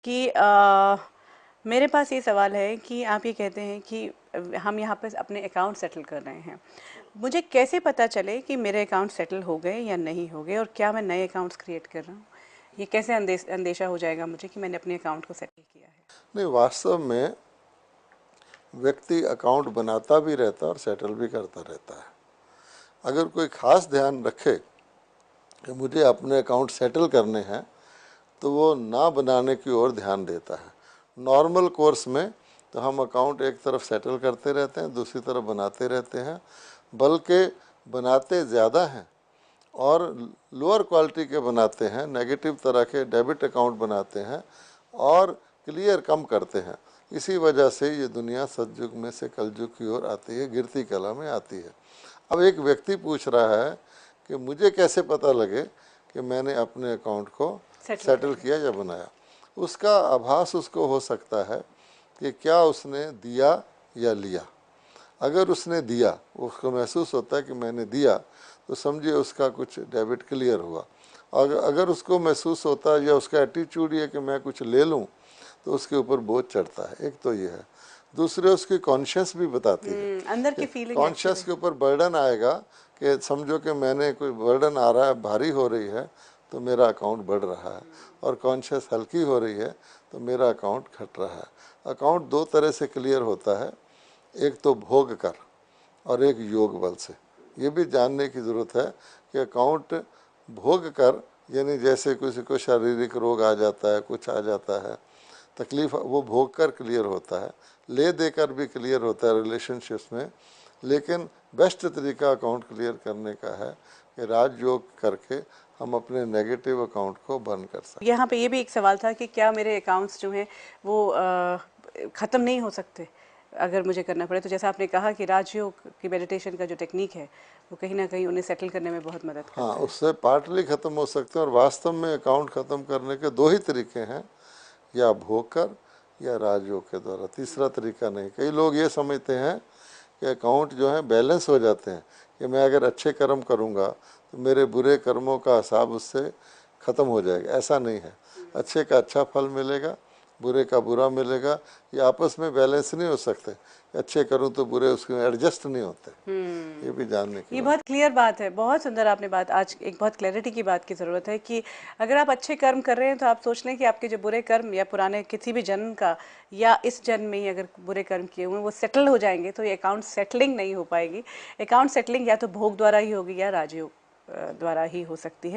कि मेरे पास ये सवाल है कि आप ये कहते हैं कि हम यहाँ पर अपने अकाउंट सेटल कर रहे हैं, मुझे कैसे पता चले कि मेरे अकाउंट सेटल हो गए या नहीं हो गए, और क्या मैं नए अकाउंट्स क्रिएट कर रहा हूँ? ये कैसे अंदेशा हो जाएगा मुझे कि मैंने अपने अकाउंट को सेटल किया है? नहीं, वास्तव में व्यक्ति अकाउंट बनाता भी रहता है और सेटल भी करता रहता है। अगर कोई खास ध्यान रखे कि मुझे अपने अकाउंट सेटल करने हैं तो वो ना बनाने की ओर ध्यान देता है। नॉर्मल कोर्स में तो हम अकाउंट एक तरफ सेटल करते रहते हैं, दूसरी तरफ बनाते रहते हैं, बल्कि बनाते ज़्यादा हैं और लोअर क्वालिटी के बनाते हैं, नेगेटिव तरह के डेबिट अकाउंट बनाते हैं और क्लियर कम करते हैं। इसी वजह से ये दुनिया सतयुग में से कलयुग की ओर आती है, गिरती कला में आती है। अब एक व्यक्ति पूछ रहा है कि मुझे कैसे पता लगे कि मैंने अपने अकाउंट को सेटल किया या बनाया। उसका आभास उसको हो सकता है कि क्या उसने दिया या लिया। अगर उसने दिया, उसको महसूस होता है कि मैंने दिया, तो समझिए उसका कुछ डेबिट क्लियर हुआ। अगर उसको महसूस होता है या उसका एटीट्यूड ये कि मैं कुछ ले लूँ, तो उसके ऊपर बोझ चढ़ता है। एक तो ये है। दूसरे, उसकी कॉन्शियस भी बताती है, अंदर की फीलिंग कॉन्शियस के ऊपर बर्डन आएगा कि समझो कि मैंने कोई बर्डन आ रहा है, भारी हो रही है, तो मेरा अकाउंट बढ़ रहा है, और कॉन्शियस हल्की हो रही है तो मेरा अकाउंट घट रहा है। अकाउंट दो तरह से क्लियर होता है, एक तो भोग कर और एक योग बल से। ये भी जानने की ज़रूरत है कि अकाउंट भोग कर यानी जैसे किसी को शारीरिक रोग आ जाता है, कुछ आ जाता है, तकलीफ, वो भोग कर क्लियर होता है, ले देकर भी क्लियर होता है रिलेशनशिप्स में। लेकिन बेस्ट तरीका अकाउंट क्लियर करने का है कि राजयोग करके हम अपने नेगेटिव अकाउंट को बंद कर सकते। यहाँ पे ये भी एक सवाल था कि क्या मेरे अकाउंट्स जो हैं वो ख़त्म नहीं हो सकते अगर मुझे करना पड़े? तो जैसा आपने कहा कि राजयोग की मेडिटेशन का जो टेक्निक है वो कहीं ना कहीं उन्हें सेटल करने में बहुत मदद करता हाँ, है। उससे पार्टली ख़त्म हो सकते हैं। और वास्तव में अकाउंट ख़त्म करने के दो ही तरीके हैं, या भोग कर या राजयोग के द्वारा, तीसरा तरीका नहीं। कई लोग ये समझते हैं कि अकाउंट जो है बैलेंस हो जाते हैं, कि मैं अगर अच्छे कर्म करूँगा तो मेरे बुरे कर्मों का हिसाब उससे ख़त्म हो जाएगा। ऐसा नहीं है। अच्छे का अच्छा फल मिलेगा, बुरे का बुरा मिलेगा। ये आपस में बैलेंस नहीं हो सकते। अच्छे करूँ तो बुरे उसके एडजस्ट नहीं होते। ये भी जानने की ये बात। बहुत क्लियर बात है, बहुत सुंदर आपने बात, आज एक बहुत क्लैरिटी की बात की ज़रूरत है कि अगर आप अच्छे कर्म कर रहे हैं तो आप सोच लें कि आपके जो बुरे कर्म या पुराने किसी भी जन्म का या इस जन्म में ही अगर बुरे कर्म किए हुए हैं वो सेटल हो जाएंगे, तो ये अकाउंट सेटलिंग नहीं हो पाएगी। अकाउंट सेटलिंग या तो भोग द्वारा ही होगी या राजयोग द्वारा ही हो सकती है।